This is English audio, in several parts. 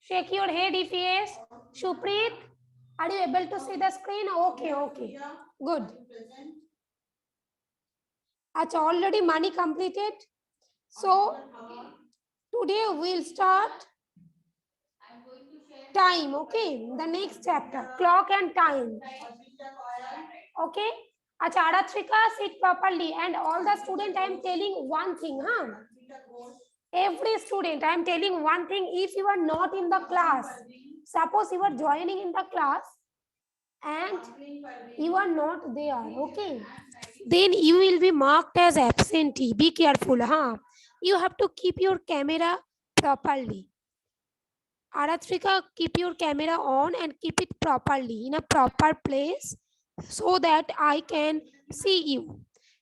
Shake your head if yes. Shupreet, are you able to see the screen? Okay, okay. Good. Achha, already money completed. So today we'll start time. Okay, the next chapter, clock and time. Okay. Achha, Aratrika, sit properly. And all the students, I am telling one thing, huh? Every student, I am telling one thing. If you are not in the class, suppose you are joining in the class and you are not there, okay, then you will be marked as absentee. Be careful, huh? You have to keep your camera properly. Aratrika, keep your camera on and keep it properly in a proper place so that I can see you.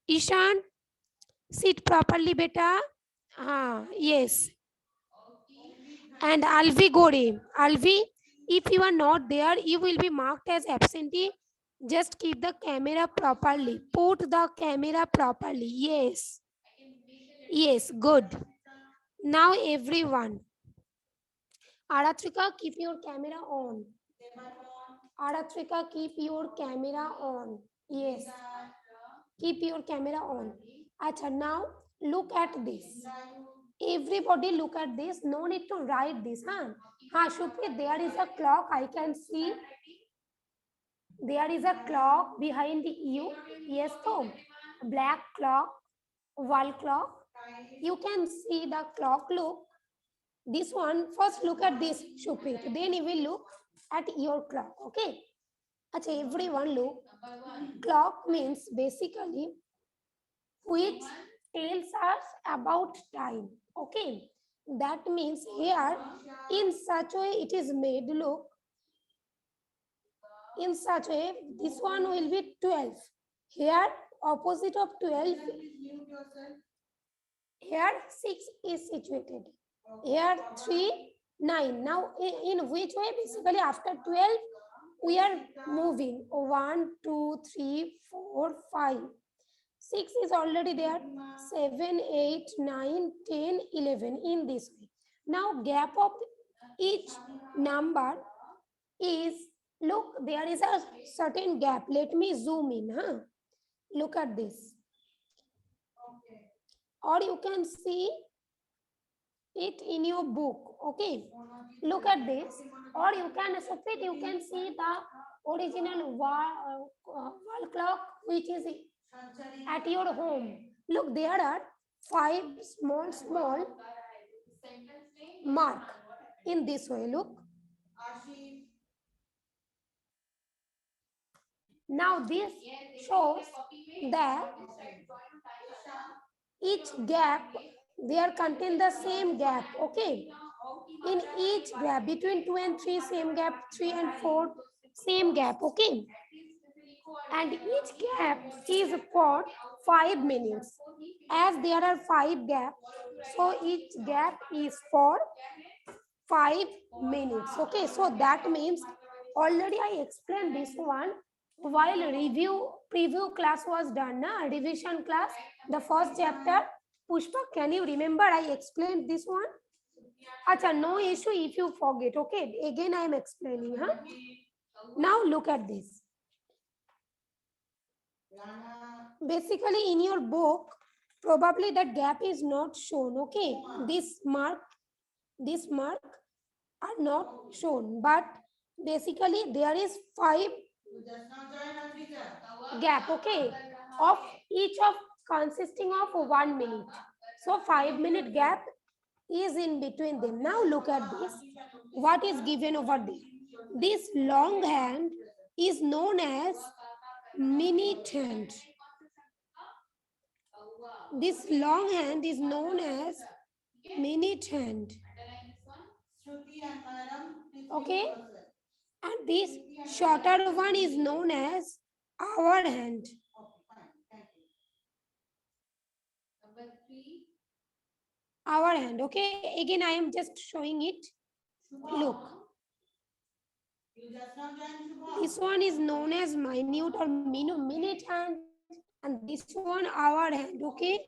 Ishan, sit properly, beta. Yes. And Alvi Gore. Alvi, if you are not there, you will be marked as absentee. Just keep the camera properly. Put the camera properly. Yes. Yes, good. Now everyone. Aratrika, keep your camera on. Aratrika, keep your camera on. Yes. Keep your camera on. Acha, now look at this. Everybody look at this. No need to write this. Shupri, there is a clock. I can see. There is a clock behind you. Yes, Tom. Black clock, wall clock. You can see the clock. Look. This one, first look at this, Shuprit. Then you will look at your clock. Okay. Achha, everyone look. Clock means basically which tells us about time. Okay. That means here in such way it is made. Look, in such way this one will be 12. Here opposite of 12, here 6 is situated. Here 3, 9. Now in which way? Basically after 12 we are moving. 1, 2, 3, 4, 5. 6 is already there. 7, 8, 9, 10, 11 in this way. Now gap of each number is, look, there is a certain gap. Let me zoom in. Look at this. Or you can see it in your book. Okay. Look at this. Or you can, Suprit, you can see the original wall clock which is at your home. Look, there are 5 small mark in this way. Look. Now this shows that each gap, they are contain the same gap. Okay. In each gap between 2 and 3, same gap, 3 and 4, same gap. Okay. And each gap is for 5 minutes. As there are 5 gaps, so each gap is for 5 minutes. Okay, so that means already I explained this one while preview class was done, revision class, the first chapter. Pushpa, can you remember I explained this one? Acha, no issue if you forget. Okay, again I am explaining. Now look at this. Basically in your book, probably that gap is not shown. Okay, this mark are not shown, but basically there is 5 gap. Okay, of each of consisting of 1 minute. So 5-minute gap is in between them. Now look at this. What is given over there? This long hand is known as minute hand. This long hand is known as minute hand. Okay. And this shorter one is known as hour hand. Hour hand. Okay. Again, I am just showing it. Look. This one is known as minute or minute hand, and this one hour hand. Okay.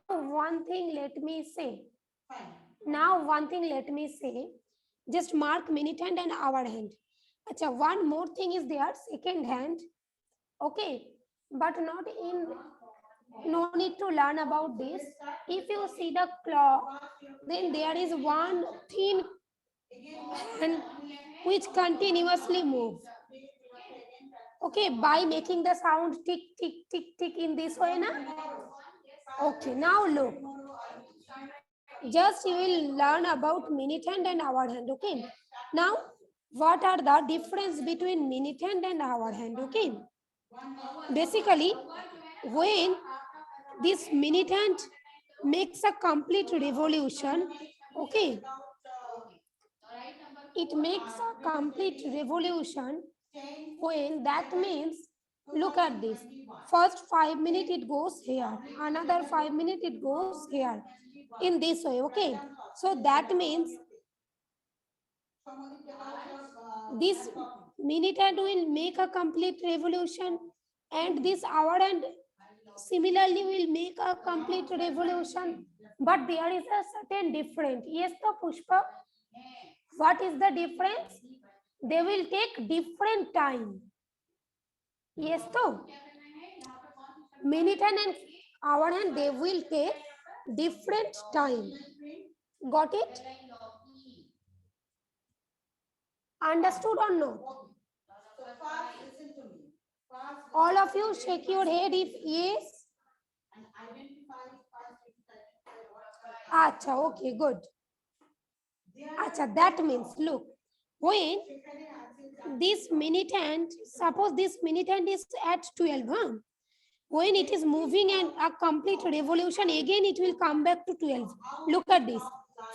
Now, one thing let me say. Now one thing let me say, just mark minute hand and hour hand. Acha, one more thing is there, second hand. Okay, but not in, no need to learn about this. If you see the clock, then there is one thin hand which continuously move. Okay, by making the sound tick, tick, tick, tick in this way, na? Okay, now look. Just you will learn about minute hand and hour hand, okay? Now, what are the difference between minute hand and hour hand, okay? Basically, when this minute hand makes a complete revolution, okay? It makes a complete revolution when that means, look at this. First 5 minutes it goes here, another 5 minutes it goes here, in this way, okay? So that means this minute hand will make a complete revolution, and this hour hand similarly will make a complete revolution, but there is a certain difference. Yes, the Pushpa, what is the difference? They will take different time. Yes, so minute hand and hour hand, they will take different time. Got it? Understood or no? All of you shake your head if yes. Acha, okay, good. Acha, that means, look, when this minute hand, suppose this minute hand is at 12, huh? When it is moving and a complete revolution, again it will come back to 12. Look at this.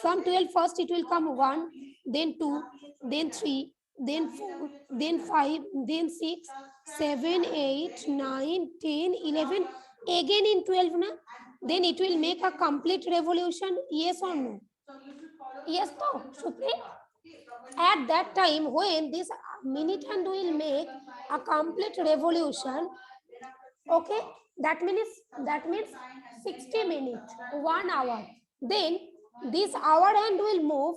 From 12 first it will come 1, then 2, then 3, then 4, then 5, then 6, 7, 8, 9, 10, 11. Again in 12, na? Then it will make a complete revolution. Yes or no? Yes, no, Shruti? At that time, when this minute hand will make a complete revolution, okay, that means 60 minutes, 1 hour. Then this hour hand will move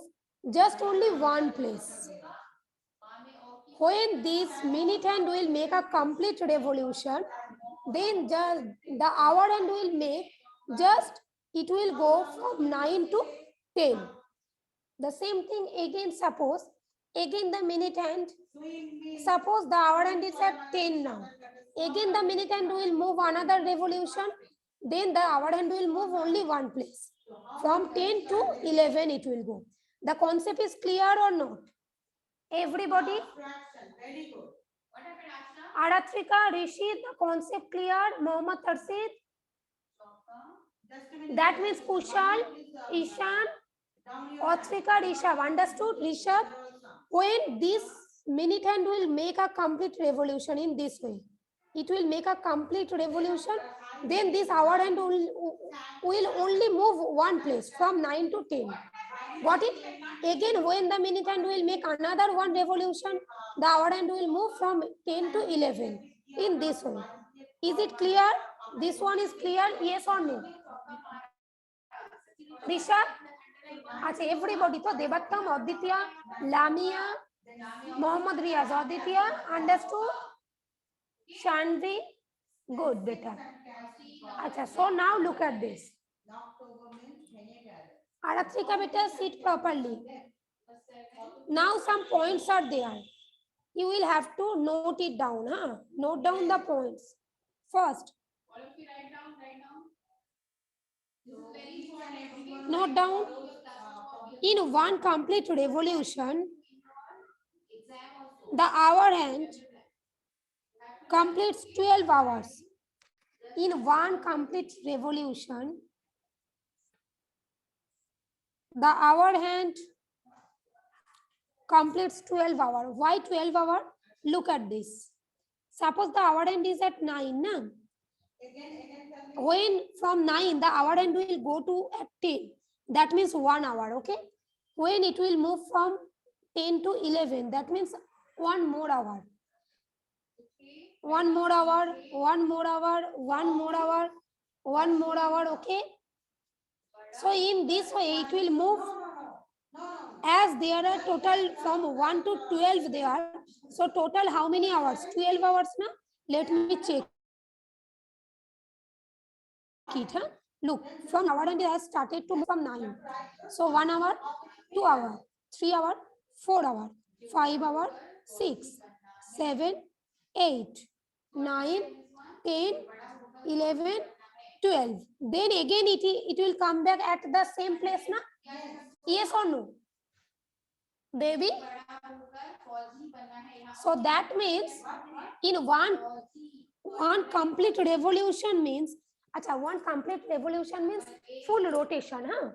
just only one place. When this minute hand will make a complete revolution, then just the hour hand will make just, it will go from 9 to 10. The same thing again, suppose again the minute hand, suppose the hour hand is at 10 now. Again the minute hand will move another revolution, then the hour hand will move only one place. From 10 to 11 it will go. The concept is clear or not? Everybody? Aratrika, Rishi, the concept clear? Mohammad Tarsid? That means Kushal, Ishan, Atrika, Rishabh. Understood, Rishabh? When this minute hand will make a complete revolution in this way, it will make a complete revolution, then this hour hand will only move one place from 9 to 10. Got it? Again, when the minute hand will make another one revolution, the hour hand will move from 10 to 11 in this way. Is it clear? This one is clear? Yes or no? Rishabh? अच्छा, everybody, तो देवत्तम, Aditya, Lamia, Mohammad Riaz, Aditya, understood? Shanvi, good, beta. अच्छा, so now look at this. Aratrika, beta, sit properly. Now some points are there. You will have to note it down, huh? Note down the points. First, note down, in one complete revolution, the hour hand completes 12 hours. In one complete revolution, the hour hand completes 12 hours. Why 12 hours? Look at this. Suppose the hour hand is at 9, na? When from 9, the hour hand will go to at 10. That means 1 hour, okay? When it will move from 10 to 11, that means 1 more hour. 1 more hour, 1 more hour, 1 more hour, 1 more hour, okay? So in this way, it will move as there are total from 1 to 12 there, so total how many hours? 12 hours na? Let me check it, huh? Look, from hour and it has started to from 9. So 1 hour, 2 hour, 3 hour, 4 hour, 5 hour, 6, 7, 8, 9, 10, 11, 12. Then again it will come back at the same place na? Yes or no? Baby? So that means in one complete revolution means, अच्छा, one complete revolution means full rotation, हाँ,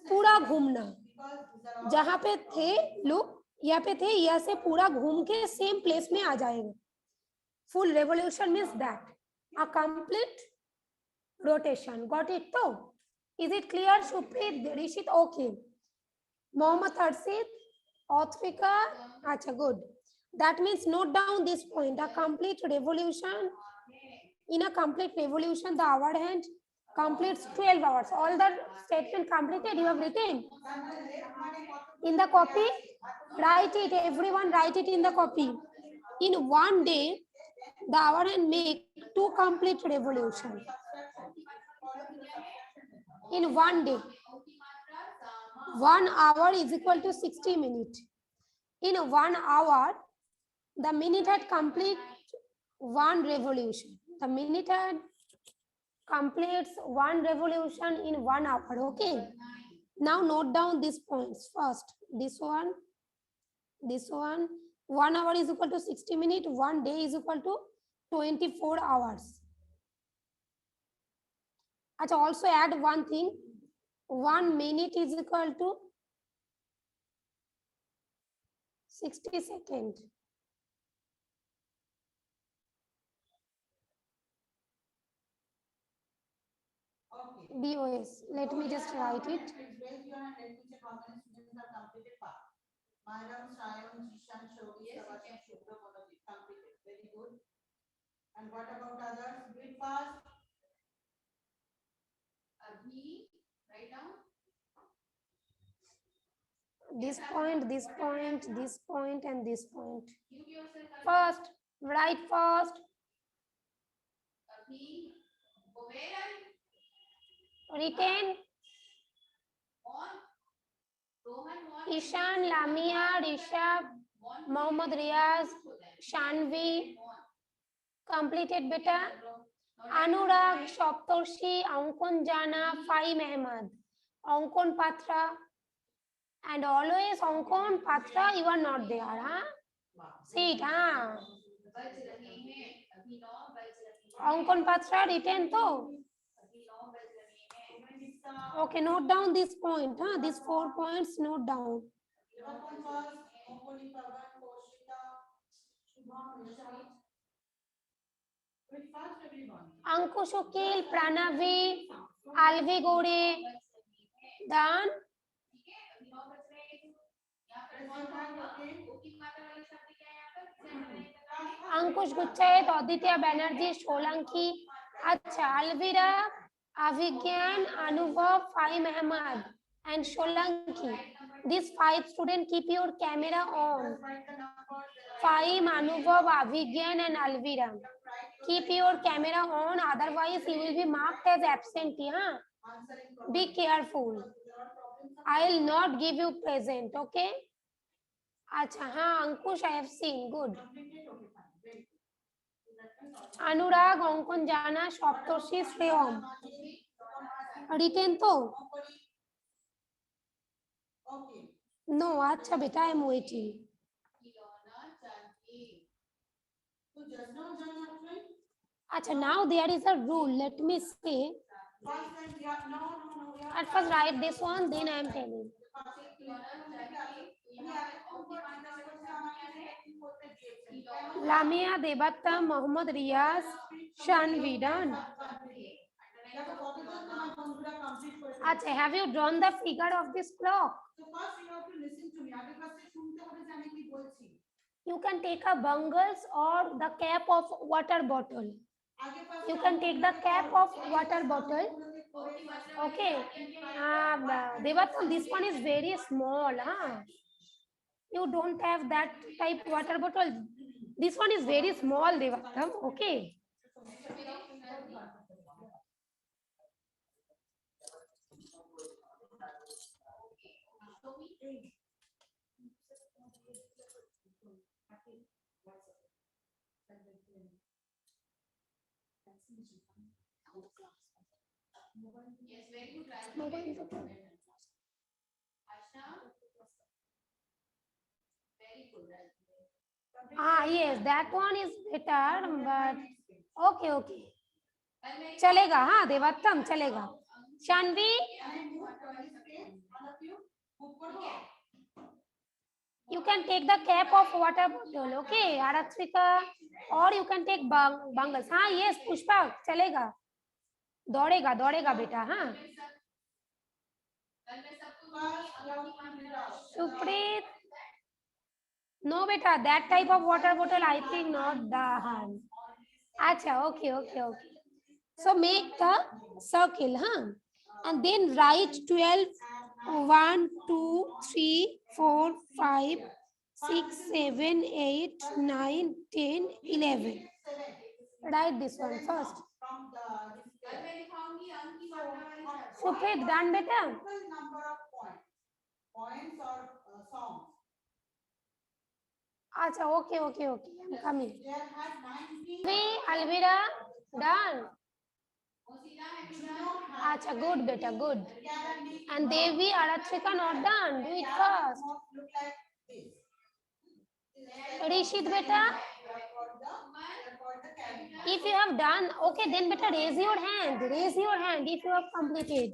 पूरा घूमना, जहां पे थे लोग यहाँ पे थे, यहाँ से पूरा घूम के सेम प्लेस में आ जाएगा. Full revolution means that a complete rotation. Got it? So, is it clear, Shuprit, Rishit? Okay. Mohammad Arsid, Autrika, acha, good. That means note down this point. A complete revolution. In a complete revolution, the hour hand completes 12 hours. All the statement completed, you have written in the copy. Write it, everyone write it in the copy. In one day, the hour hand make 2 complete revolution. In one day, 1 hour is equal to 60 minutes. In 1 hour, the minute had complete 1 revolution. The minute had completes 1 revolution in 1 hour. Okay. Now note down these points. First, this one. 1 hour is equal to 60 minutes. 1 day is equal to 24 hours. Also add one thing. 1 minute is equal to 60 seconds. BOS. Let me just write it. And what about others? Do it fast. Write down. This point, this point, this point, and this point. First, write fast. Written. Ishan, Lamia, Rishabh, Mohammad Riaz, Shanvi. Completed beta. Anurag, Shoptorshi, Ankon Jana, Faim Ahmad, Ankon Patra, and always Ankon Patra, you are not there, huh? See it, huh? Ankon Patra written to. Okay, note down this point, huh? These 4 points, note down. Ankush Ukil, Pranavi, Alvi Gore, Dan. अंकुश गुच्छेत, आदित्य बनर्जी, सोलंकी, अच्छा, Alvira, Avigyan, Anubhav, Faim Ahmad, and Solanki. These 5 students, keep your camera on. Faim, Anubhav, Avigyan, and Alvira. Keep your camera on, otherwise you will be marked as absentee. Huh? Be careful. I will not give you present, okay? Acha, हाँ, Ankush, I have seen. Good. Anurag, Ankon Jana, Shoptorshi, Shreyam. Written to? No, acha beta, I am waiting. Acha, now there is a rule. Let me say. At first write this one, then I am telling. Lamia, Debatta, Mohammad Riaz, Shanvi, done. Acha, have you drawn the figure of this clock? So first you have to listen to me. You can take a bangles or the cap of water bottle. You can take the cap of water bottle Okay. Devatam, this one is very small. Huh? You don't have that type water bottle. This one is very small, Devatam. Okay. Yes, that one is better, but okay, okay. चलेगा हाँ देवत्तम चलेगा Shanvi you can take the cap of water bottle okay Aratrika or you can take bangles हाँ yes Pushpa चलेगा दौड़ेगा दौड़ेगा बेटा हाँ Supreet no beta that type of water bottle I think not the hand acha okay okay okay so make the circle huh and then write 12 1 2 3 4 5 6 7 8 9 10 11 write this one first Suprit done beta acha okay okay okay I'm coming we Alvira done acha good beta good and Devi Aratrika not done do it first Rishit beta if you have done okay then beta raise your hand if you have completed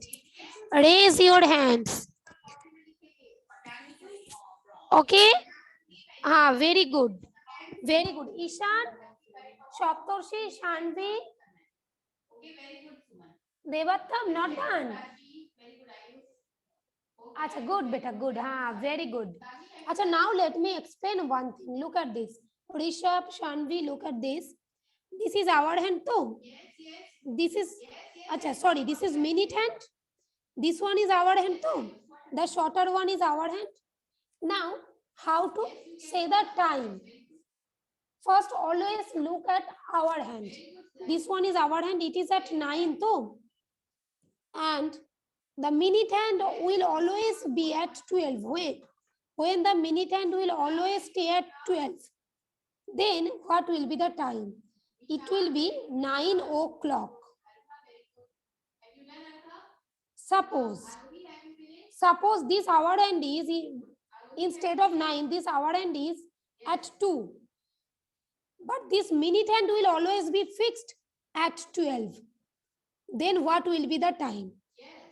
raise your hands okay very good Ishan Shoptorshi Shanvi Devattam not done acha good beta good very good acha now let me explain one thing look at this Rishabh Shanvi look at this is our hand too this is acha sorry this is minute hand this one is our hand too the shorter one is our hand now how to say the time first always look at our hand this one is our hand it is at 9 too and the minute hand will always be at 12 when the minute hand will always stay at 12 then what will be the time it will be 9 o'clock suppose this hour hand is instead of 9 this hour hand is at 2 but this minute hand will always be fixed at 12 then what will be the time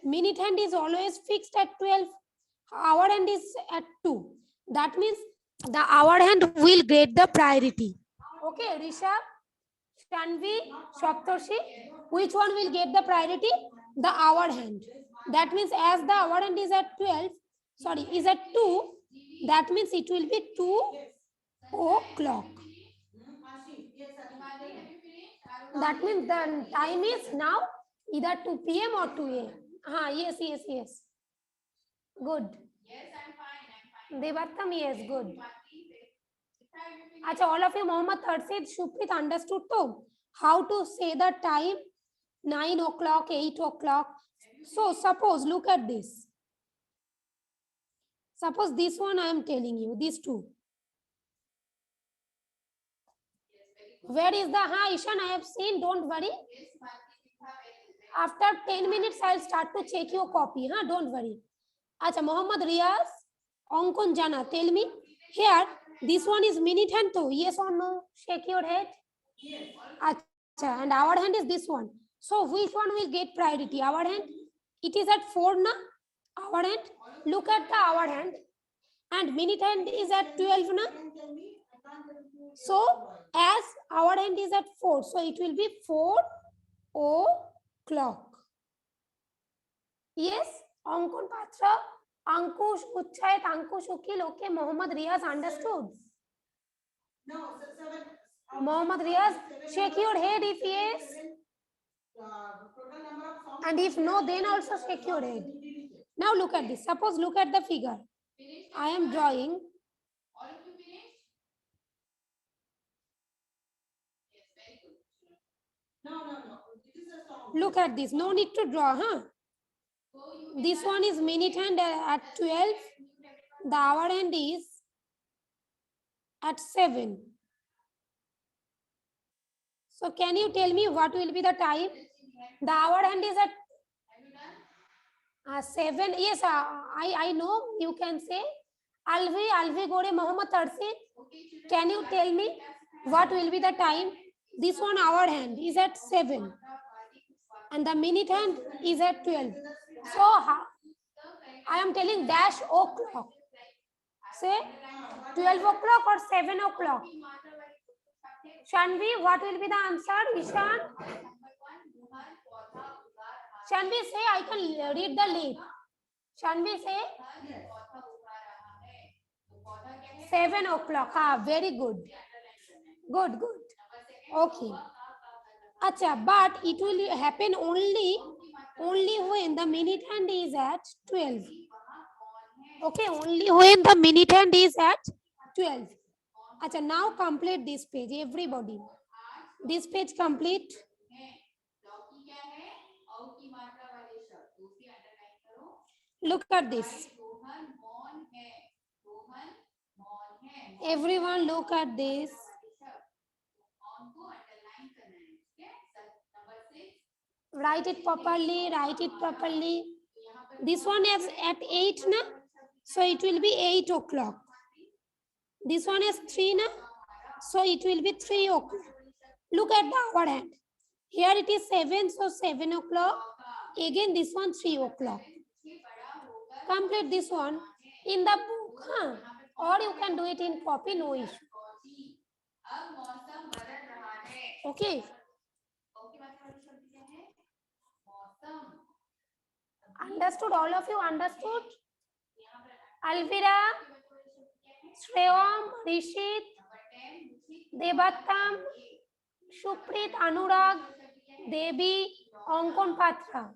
minute hand is always fixed at 12 hour hand is at 2 that means the hour hand will get the priority okay Rishabh Shanvi Shoptorshi which one will get the priority the hour hand that means as the hour hand is at 12 sorry is at 2 that means it will be 2 o'clock that means the time is now either 2 p.m. or 2 a.m. Yes. Good. Yes, I'm fine. Devattam, yes, good. Acha, all of you, Mohammad Tarsid, Shuprit understood too. How to say the time? 9 o'clock, 8 o'clock. So suppose, look at this. Suppose this one I am telling you, these two. Where is the Ishan? I have seen, don't worry. After 10 minutes, I'll start to check your copy. Don't worry. Acha, Mohammad Riaz, Onkon Jana, tell me. Here, this one is minute hand too. Yes or no? Shake your head. Yes. Acha, and our hand is this one. So which one will get priority? Our hand? It is at 4 na? Our hand? Look at the our hand. And minute hand is at 12 na? So as our hand is at 4, so it will be 4 o'clock. Yes, Ankun Patra, Ankush Uchait, Ankush Ukil, okay, Mohammad Riaz understood. No, Mohammad Riaz, shake your head if yes. Total number of And if no, then also shake your head. Now look at this. Suppose look at the figure. I am drawing. Look at this. No need to draw, huh? This one is minute hand at 12. The hour hand is at 7. So can you tell me what will be the time? The hour hand is at 7. Yes, I know. You can say Alvi Gore Muhammad Tarsi. Can you tell me what will be the time? This one hour hand is at 7 and the minute hand is at 12. So I am telling dash o'clock. Say 12 o'clock or 7 o'clock. Shanvi, what will be the answer? Ishan? Shanvi, say I can read the leaf. Shanvi, say 7 o'clock. Ah, very good. Good. Okay. Acha, but it will happen only when the minute hand is at 12. Okay, only when the minute hand is at 12. Acha, now complete this page, everybody. This page complete. Look at this. Everyone look at this. Write it properly. This one is at 8, na? So it will be 8 o'clock. This one is 3, na? So it will be 3 o'clock. Look at the hour hand. Here it is 7, so 7 o'clock. Again this one 3 o'clock. Complete this one in the book, huh? Or you can do it in copy, no issue. Okay. Understood? All of you understood? Alvira, Shreyam, Rishit, Debattam, Shuprit, Anurag, Devi, Ankon Patra,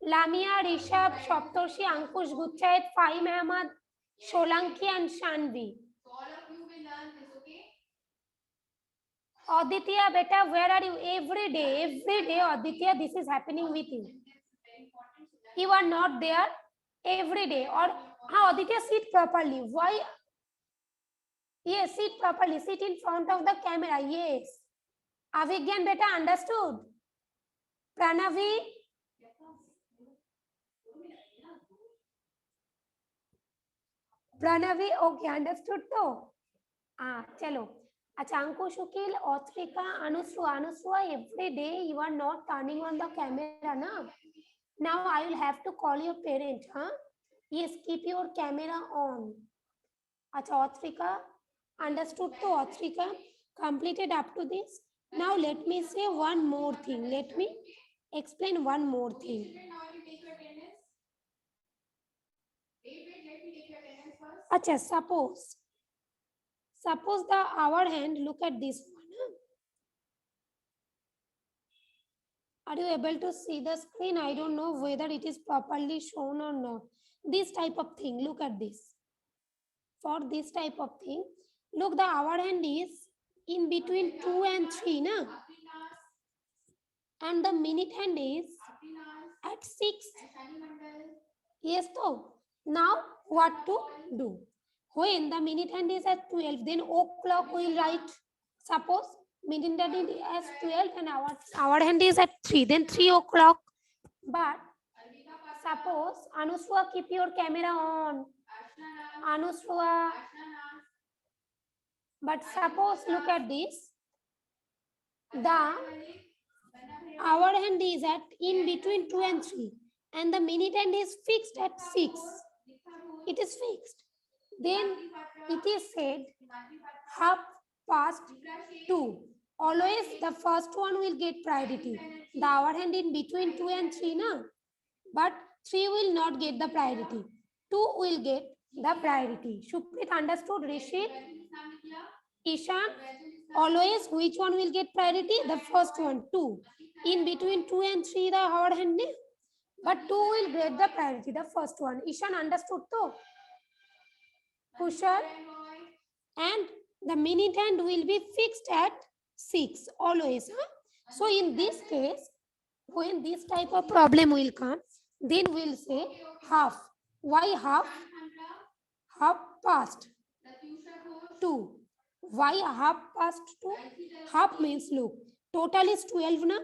Lamia, Rishabh, Shoptoshi, Ankush Guchait, Fahim Ahmad, Solanki and Shanvi. Aditya, beta, where are you? Every day, Aditya, this is happening with you. You are not there every day. Or how Aditya, sit properly. Why? Yes, sit properly. Sit in front of the camera. Yes. Avigyan, beta, understood? Pranavi? Pranavi, okay, understood though. Chalo. Achanku Shukil, Otrika, Anuswa, every day you are not turning on the camera, na? Now I will have to call your parent, huh? Yes, keep your camera on. Acha, Otrika, understood to Otrika, completed up to this. Now let me say one more thing. Let me explain one more thing. Acha, suppose the hour hand, look at this one. Are you able to see the screen? I don't know whether it is properly shown or not. This type of thing, look at this. For this type of thing, look, the hour hand is in between 2 and 3, na? And the minute hand is at 6. Yes, so now what to do? When the minute hand is at 12, then o'clock will write. Suppose minute hand is at 12 and our hand is at 3, then 3 o'clock. But suppose, Anuswa, keep your camera on. Anuswa. But suppose, look at this. The hour hand is at in between 2 and 3. And the minute hand is fixed at 6. It is fixed. Then it is said 2:30. Always the first one will get priority. The hour hand in between 2 and 3, na? But 3 will not get the priority. 2 will get the priority. Shuprit, understood? Rishit? Ishan? Always which one will get priority? The first one, 2. In between 2 and 3 the hard hand ne? But 2 will get the priority, the first one. Ishan understood though? Kushal? And the minute hand will be fixed at 6 always. Huh? So in this case, when this type of problem will come, then we'll say half. Why half? Half past 2. Why half past 2? Half means look, total is 12 na?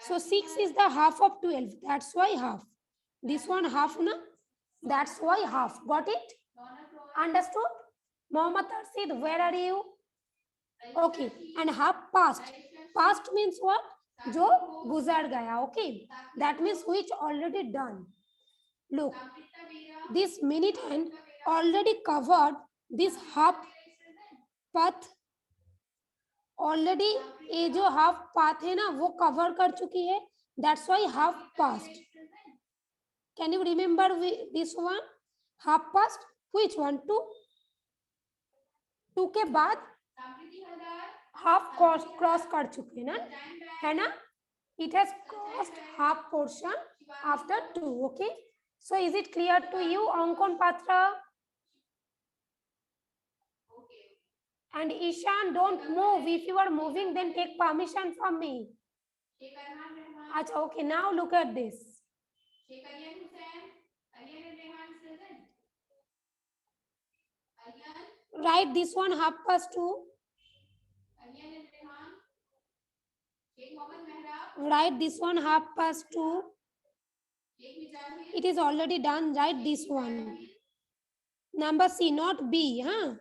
So 6 is the half of 12. That's why half. This one half na? That's why half. Got it? Understood? Mohammad Arsid, where are you? Okay. And half past. Past means what? Jo guzar gaya. Okay. That means which already done. Look, this minute hand already covered this half path. Already ये जो half path है ना वो cover कर चुकी है. That's why half past. Can you remember this one? Half past which one? 2 के बाद हाफ क्रॉस कर चुके हैं ना, है ना? It has crossed half portion after 2. Okay, so is it clear to you Ankan Patra? And Ishan, don't move. If you are moving, then take permission from me. Achha, okay, now look at this. Write this one half past 2. Write this one half past 2. It is already done. Write this one. Number C, not B, huh?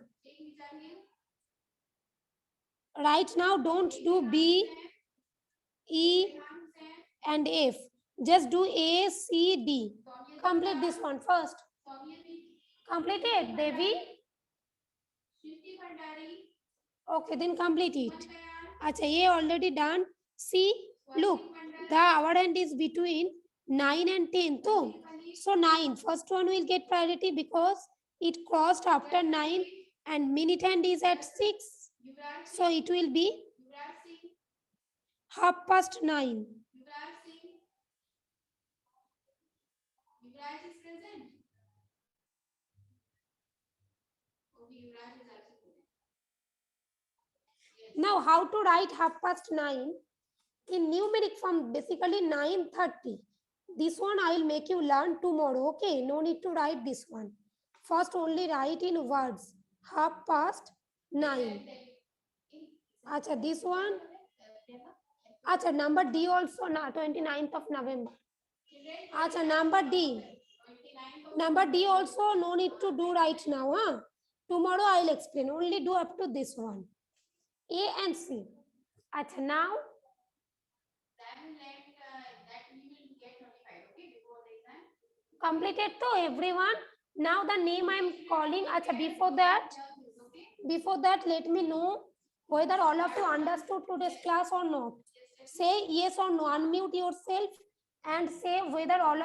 Right now, don't do B, E, and F. Just do A, C, D. Complete this one first. Complete it, Devi. Okay, then complete it. Acha, ye already done. See, look, the hour hand is between 9 and 10. So 9, first one will get priority because it crossed after 9 and minute hand is at 6. So it will be half past 9. Now how to write half past 9? In numeric form, basically 9:30. This one I will make you learn tomorrow. Okay, no need to write this one. First only write in words. Half past 9. Acha, this one. Acha, number D also na 29th of November. Acha, number D. Number D also no need to do right now. Huh? Tomorrow I will explain. Only do up to this one. A and C. Acha, now. Completed to everyone. Now the name I am calling. Acha, before that, let me know whether all of you understood today's class or not. Say yes or no. Unmute yourself and say whether all of